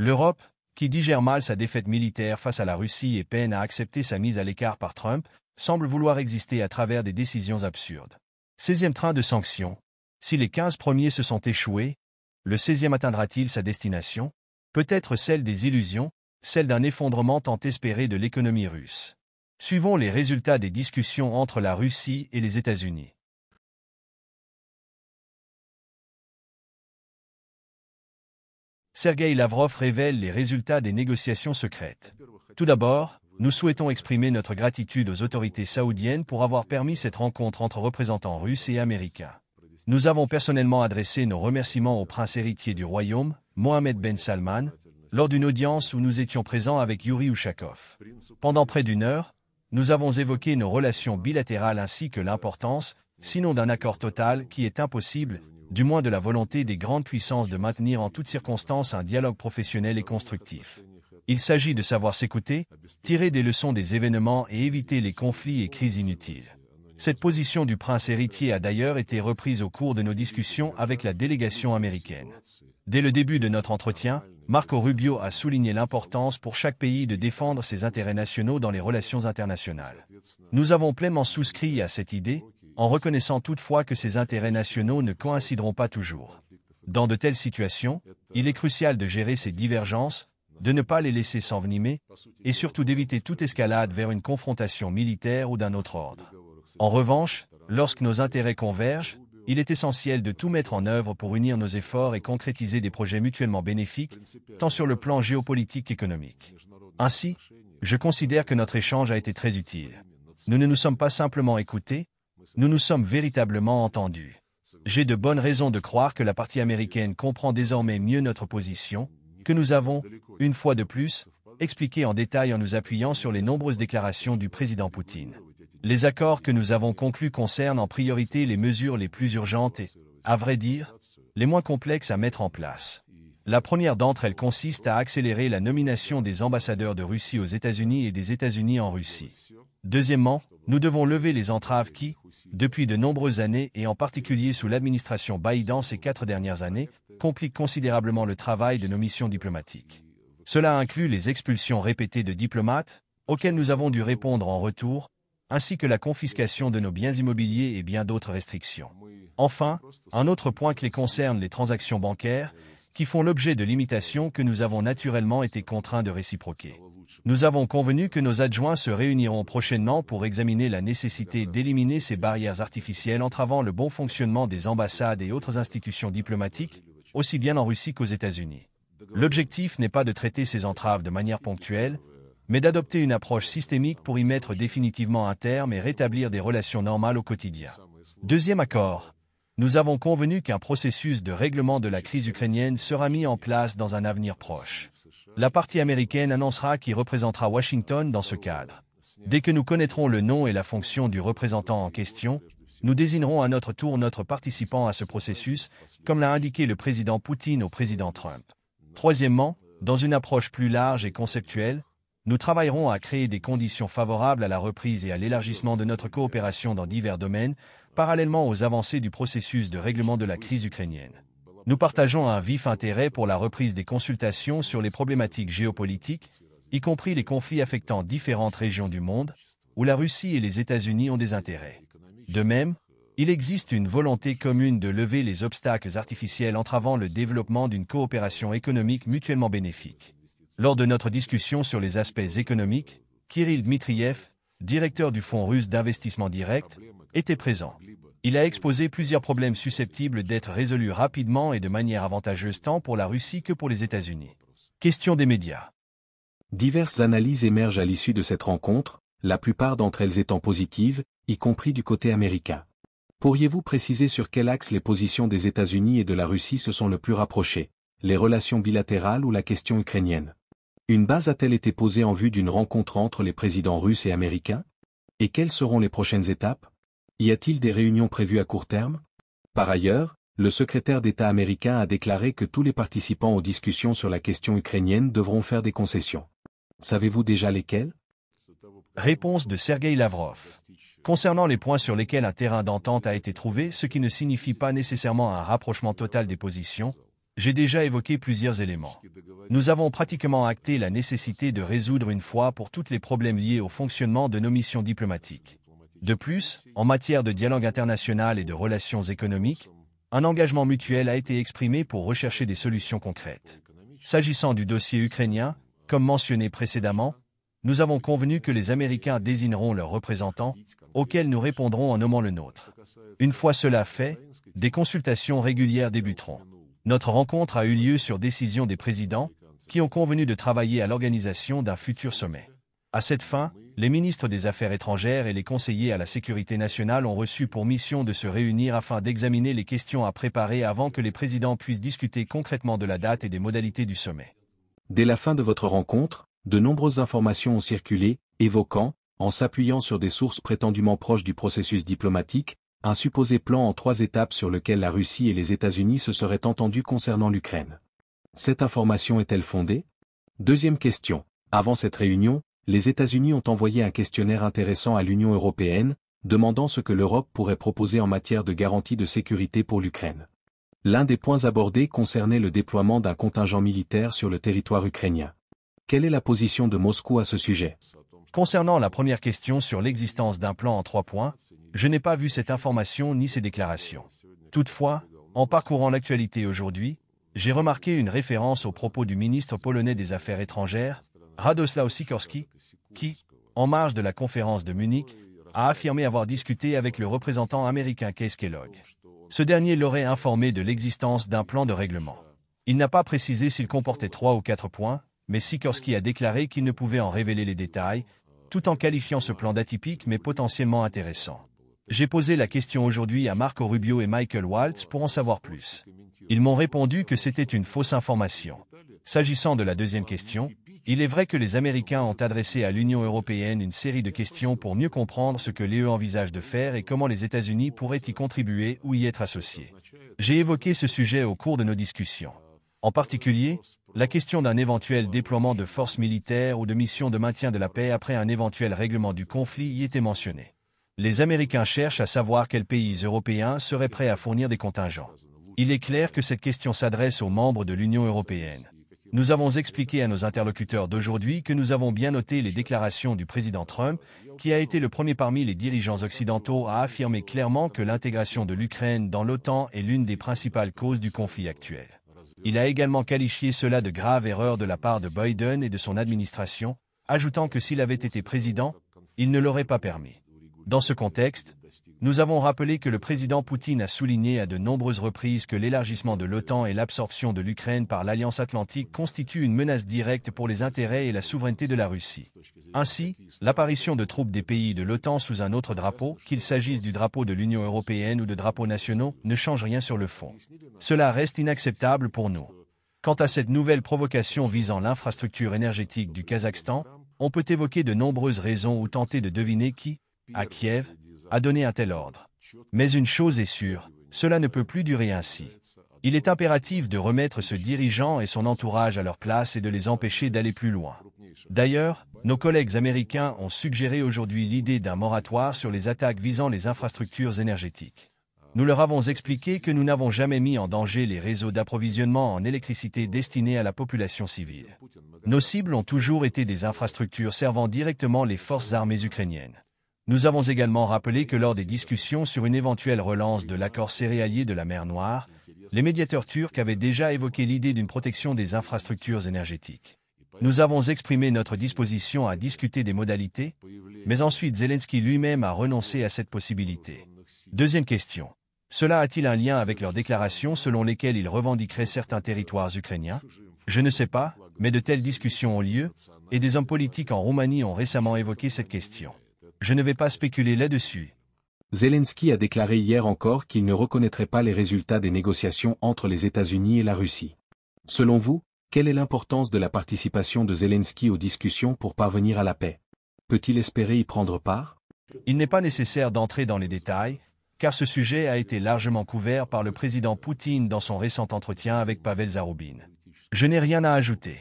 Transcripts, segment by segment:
L'Europe, qui digère mal sa défaite militaire face à la Russie et peine à accepter sa mise à l'écart par Trump, semble vouloir exister à travers des décisions absurdes. 16e train de sanctions. Si les 15 premiers se sont échoués, le 16e atteindra-t-il sa destination? Peut-être celle des illusions, celle d'un effondrement tant espéré de l'économie russe. Suivons les résultats des discussions entre la Russie et les États-Unis. Sergueï Lavrov révèle les résultats des négociations secrètes. Tout d'abord, nous souhaitons exprimer notre gratitude aux autorités saoudiennes pour avoir permis cette rencontre entre représentants russes et américains. Nous avons personnellement adressé nos remerciements au prince héritier du royaume, Mohammed Ben Salman, lors d'une audience où nous étions présents avec Yuri Ushakov. Pendant près d'une heure, nous avons évoqué nos relations bilatérales ainsi que l'importance, sinon d'un accord total qui est impossible, du moins de la volonté des grandes puissances de maintenir en toutes circonstances un dialogue professionnel et constructif. Il s'agit de savoir s'écouter, tirer des leçons des événements et éviter les conflits et crises inutiles. Cette position du prince héritier a d'ailleurs été reprise au cours de nos discussions avec la délégation américaine. Dès le début de notre entretien, Marco Rubio a souligné l'importance pour chaque pays de défendre ses intérêts nationaux dans les relations internationales. Nous avons pleinement souscrit à cette idée, en reconnaissant toutefois que ces intérêts nationaux ne coïncideront pas toujours. Dans de telles situations, il est crucial de gérer ces divergences, de ne pas les laisser s'envenimer, et surtout d'éviter toute escalade vers une confrontation militaire ou d'un autre ordre. En revanche, lorsque nos intérêts convergent, il est essentiel de tout mettre en œuvre pour unir nos efforts et concrétiser des projets mutuellement bénéfiques, tant sur le plan géopolitique qu'économique. Ainsi, je considère que notre échange a été très utile. Nous ne nous sommes pas simplement écoutés, nous nous sommes véritablement entendus. J'ai de bonnes raisons de croire que la partie américaine comprend désormais mieux notre position, que nous avons, une fois de plus, expliqué en détail en nous appuyant sur les nombreuses déclarations du président Poutine. Les accords que nous avons conclus concernent en priorité les mesures les plus urgentes et, à vrai dire, les moins complexes à mettre en place. La première d'entre elles consiste à accélérer la nomination des ambassadeurs de Russie aux États-Unis et des États-Unis en Russie. Deuxièmement, nous devons lever les entraves qui, depuis de nombreuses années et en particulier sous l'administration Biden ces 4 dernières années, compliquent considérablement le travail de nos missions diplomatiques. Cela inclut les expulsions répétées de diplomates, auxquelles nous avons dû répondre en retour, ainsi que la confiscation de nos biens immobiliers et bien d'autres restrictions. Enfin, un autre point clé concerne les transactions bancaires, qui font l'objet de limitations que nous avons naturellement été contraints de réciproquer. Nous avons convenu que nos adjoints se réuniront prochainement pour examiner la nécessité d'éliminer ces barrières artificielles entravant le bon fonctionnement des ambassades et autres institutions diplomatiques, aussi bien en Russie qu'aux États-Unis. L'objectif n'est pas de traiter ces entraves de manière ponctuelle, mais d'adopter une approche systémique pour y mettre définitivement un terme et rétablir des relations normales au quotidien. Deuxième accord. Nous avons convenu qu'un processus de règlement de la crise ukrainienne sera mis en place dans un avenir proche. La partie américaine annoncera qui représentera Washington dans ce cadre. Dès que nous connaîtrons le nom et la fonction du représentant en question, nous désignerons à notre tour notre participant à ce processus, comme l'a indiqué le président Poutine au président Trump. Troisièmement, dans une approche plus large et conceptuelle, nous travaillerons à créer des conditions favorables à la reprise et à l'élargissement de notre coopération dans divers domaines, parallèlement aux avancées du processus de règlement de la crise ukrainienne. Nous partageons un vif intérêt pour la reprise des consultations sur les problématiques géopolitiques, y compris les conflits affectant différentes régions du monde, où la Russie et les États-Unis ont des intérêts. De même, il existe une volonté commune de lever les obstacles artificiels entravant le développement d'une coopération économique mutuellement bénéfique. Lors de notre discussion sur les aspects économiques, Kirill Dmitriev, directeur du Fonds russe d'investissement direct, était présent. Il a exposé plusieurs problèmes susceptibles d'être résolus rapidement et de manière avantageuse tant pour la Russie que pour les États-Unis. Question des médias. Diverses analyses émergent à l'issue de cette rencontre, la plupart d'entre elles étant positives, y compris du côté américain. Pourriez-vous préciser sur quel axe les positions des États-Unis et de la Russie se sont le plus rapprochées, les relations bilatérales ou la question ukrainienne? Une base a-t-elle été posée en vue d'une rencontre entre les présidents russes et américains? Et quelles seront les prochaines étapes? Y a-t-il des réunions prévues à court terme? Par ailleurs, le secrétaire d'État américain a déclaré que tous les participants aux discussions sur la question ukrainienne devront faire des concessions. Savez-vous déjà lesquelles? Réponse de Sergueï Lavrov. Concernant les points sur lesquels un terrain d'entente a été trouvé, ce qui ne signifie pas nécessairement un rapprochement total des positions, J'ai déjà évoqué plusieurs éléments. Nous avons pratiquement acté la nécessité de résoudre une fois pour toutes les problèmes liés au fonctionnement de nos missions diplomatiques. De plus, en matière de dialogue international et de relations économiques, un engagement mutuel a été exprimé pour rechercher des solutions concrètes. S'agissant du dossier ukrainien, comme mentionné précédemment, nous avons convenu que les Américains désigneront leurs représentants, auxquels nous répondrons en nommant le nôtre. Une fois cela fait, des consultations régulières débuteront. Notre rencontre a eu lieu sur décision des présidents, qui ont convenu de travailler à l'organisation d'un futur sommet. À cette fin, les ministres des Affaires étrangères et les conseillers à la sécurité nationale ont reçu pour mission de se réunir afin d'examiner les questions à préparer avant que les présidents puissent discuter concrètement de la date et des modalités du sommet. Dès la fin de votre rencontre, de nombreuses informations ont circulé, évoquant, en s'appuyant sur des sources prétendument proches du processus diplomatique, un supposé plan en 3 étapes sur lequel la Russie et les États-Unis se seraient entendus concernant l'Ukraine. Cette information est-elle fondée? Deuxième question. Avant cette réunion, les États-Unis ont envoyé un questionnaire intéressant à l'Union européenne, demandant ce que l'Europe pourrait proposer en matière de garantie de sécurité pour l'Ukraine. L'un des points abordés concernait le déploiement d'un contingent militaire sur le territoire ukrainien. Quelle est la position de Moscou à ce sujet? Concernant la première question sur l'existence d'un plan en 3 points, je n'ai pas vu cette information ni ces déclarations. Toutefois, en parcourant l'actualité aujourd'hui, j'ai remarqué une référence aux propos du ministre polonais des Affaires étrangères, Radosław Sikorski, qui, en marge de la conférence de Munich, a affirmé avoir discuté avec le représentant américain Keith Kellogg. Ce dernier l'aurait informé de l'existence d'un plan de règlement. Il n'a pas précisé s'il comportait 3 ou 4 points, mais Sikorski a déclaré qu'il ne pouvait en révéler les détails, tout en qualifiant ce plan d'atypique mais potentiellement intéressant. J'ai posé la question aujourd'hui à Marco Rubio et Michael Waltz pour en savoir plus. Ils m'ont répondu que c'était une fausse information. S'agissant de la deuxième question, il est vrai que les Américains ont adressé à l'Union européenne une série de questions pour mieux comprendre ce que l'UE envisage de faire et comment les États-Unis pourraient y contribuer ou y être associés. J'ai évoqué ce sujet au cours de nos discussions. En particulier, la question d'un éventuel déploiement de forces militaires ou de missions de maintien de la paix après un éventuel règlement du conflit y était mentionnée. Les Américains cherchent à savoir quels pays européens seraient prêts à fournir des contingents. Il est clair que cette question s'adresse aux membres de l'Union européenne. Nous avons expliqué à nos interlocuteurs d'aujourd'hui que nous avons bien noté les déclarations du président Trump, qui a été le premier parmi les dirigeants occidentaux à affirmer clairement que l'intégration de l'Ukraine dans l'OTAN est l'une des principales causes du conflit actuel. Il a également qualifié cela de grave erreur de la part de Biden et de son administration, ajoutant que s'il avait été président, il ne l'aurait pas permis. Dans ce contexte, nous avons rappelé que le président Poutine a souligné à de nombreuses reprises que l'élargissement de l'OTAN et l'absorption de l'Ukraine par l'Alliance Atlantique constituent une menace directe pour les intérêts et la souveraineté de la Russie. Ainsi, l'apparition de troupes des pays de l'OTAN sous un autre drapeau, qu'il s'agisse du drapeau de l'Union européenne ou de drapeaux nationaux, ne change rien sur le fond. Cela reste inacceptable pour nous. Quant à cette nouvelle provocation visant l'infrastructure énergétique du Kazakhstan, on peut évoquer de nombreuses raisons ou tenter de deviner qui, à Kiev, a donné un tel ordre. Mais une chose est sûre, cela ne peut plus durer ainsi. Il est impératif de remettre ce dirigeant et son entourage à leur place et de les empêcher d'aller plus loin. D'ailleurs, nos collègues américains ont suggéré aujourd'hui l'idée d'un moratoire sur les attaques visant les infrastructures énergétiques. Nous leur avons expliqué que nous n'avons jamais mis en danger les réseaux d'approvisionnement en électricité destinés à la population civile. Nos cibles ont toujours été des infrastructures servant directement les forces armées ukrainiennes. Nous avons également rappelé que lors des discussions sur une éventuelle relance de l'accord céréalier de la mer Noire, les médiateurs turcs avaient déjà évoqué l'idée d'une protection des infrastructures énergétiques. Nous avons exprimé notre disposition à discuter des modalités, mais ensuite Zelensky lui-même a renoncé à cette possibilité. Deuxième question. Cela a-t-il un lien avec leurs déclarations selon lesquelles ils revendiqueraient certains territoires ukrainiens? Je ne sais pas, mais de telles discussions ont lieu, et des hommes politiques en Roumanie ont récemment évoqué cette question. Je ne vais pas spéculer là-dessus. Zelensky a déclaré hier encore qu'il ne reconnaîtrait pas les résultats des négociations entre les États-Unis et la Russie. Selon vous, quelle est l'importance de la participation de Zelensky aux discussions pour parvenir à la paix? Peut-il espérer y prendre part? Il n'est pas nécessaire d'entrer dans les détails, car ce sujet a été largement couvert par le président Poutine dans son récent entretien avec Pavel Zarubin. Je n'ai rien à ajouter.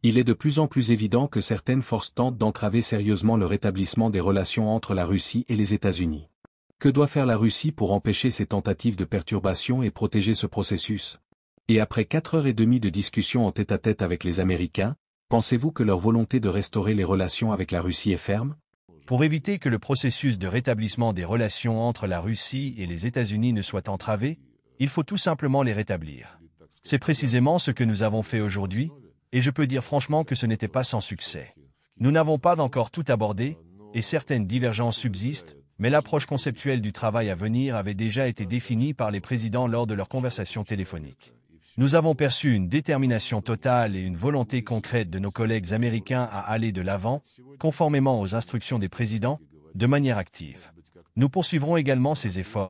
Il est de plus en plus évident que certaines forces tentent d'entraver sérieusement le rétablissement des relations entre la Russie et les États-Unis. Que doit faire la Russie pour empêcher ces tentatives de perturbation et protéger ce processus? Et après 4h30 de discussion en tête-à-tête avec les Américains, pensez-vous que leur volonté de restaurer les relations avec la Russie est ferme? Pour éviter que le processus de rétablissement des relations entre la Russie et les États-Unis ne soit entravé, il faut tout simplement les rétablir. C'est précisément ce que nous avons fait aujourd'hui, et je peux dire franchement que ce n'était pas sans succès. Nous n'avons pas encore tout abordé, et certaines divergences subsistent, mais l'approche conceptuelle du travail à venir avait déjà été définie par les présidents lors de leurs conversations téléphoniques. Nous avons perçu une détermination totale et une volonté concrète de nos collègues américains à aller de l'avant, conformément aux instructions des présidents, de manière active. Nous poursuivrons également ces efforts.